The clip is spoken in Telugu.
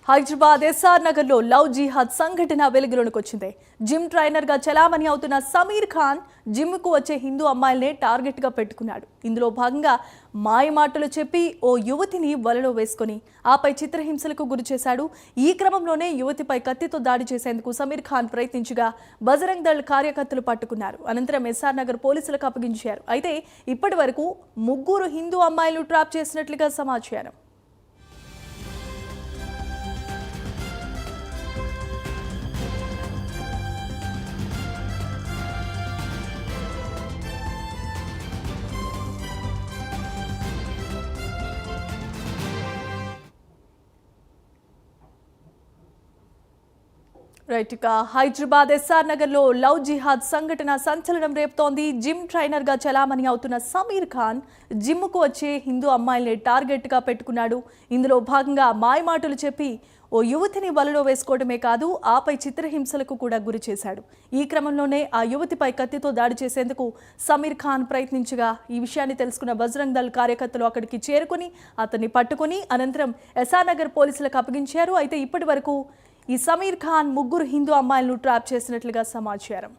హైదరాబాద్ ఎస్ఆర్ నగర్ లో లవ్ జిహాద్ సంఘటన వెలుగులోకి వచ్చింది. జిమ్ ట్రైనర్ గా చలామణి అవుతున్న సమీర్ ఖాన్ జిమ్ కు వచ్చే హిందూ అమ్మాయిల్ని టార్గెట్ గా పెట్టుకున్నాడు. ఇందులో భాగంగా మాయమాటలు చెప్పి ఓ యువతిని వలలో వేసుకొని ఆపై చిత్రహింసలకు గురి చేశాడు. ఈ క్రమంలోనే యువతిపై కత్తితో దాడి చేసేందుకు సమీర్ ఖాన్ ప్రయత్నించగా బజరంగ్ దళ్ కార్యకర్తలు పట్టుకున్నారు. అనంతరం ఎస్ఆర్ నగర్ పోలీసులకు అప్పగించారు. అయితే ఇప్పటి వరకు 3 హిందూ అమ్మాయిలు ట్రాప్ చేసినట్లుగా సమాచారం. రైట్, ఇక హైదరాబాద్ ఎస్ఆర్ నగర్ లో లవ్ జిహాద్ సంఘటన సంచలనం రేపుతోంది. జిమ్ ట్రైనర్ గా చలామణి అవుతున్న సమీర్ ఖాన్ జిమ్ కు వచ్చే హిందూ అమ్మాయిల్ని టార్గెట్ గా పెట్టుకున్నాడు. ఇందులో భాగంగా మాయమాటలు చెప్పి ఓ యువతిని వలలో వేసుకోవడమే కాదు, ఆపై చిత్రహింసలకు కూడా గురి చేశాడు. ఈ క్రమంలోనే ఆ యువతిపై కత్తితో దాడి చేసేందుకు సమీర్ ఖాన్ ప్రయత్నించగా ఈ విషయాన్ని తెలుసుకున్న బజరంగ్ దళ్ కార్యకర్తలు అక్కడికి చేరుకుని అతన్ని పట్టుకుని అనంతరం ఎస్ఆర్ నగర్ పోలీసులకు అప్పగించారు. అయితే ఇప్పటి వరకు ఈ సమీర్ ఖాన్ 3 హిందూ అమ్మాయిలను ట్రాప్ చేసినట్లుగా సమాచారం.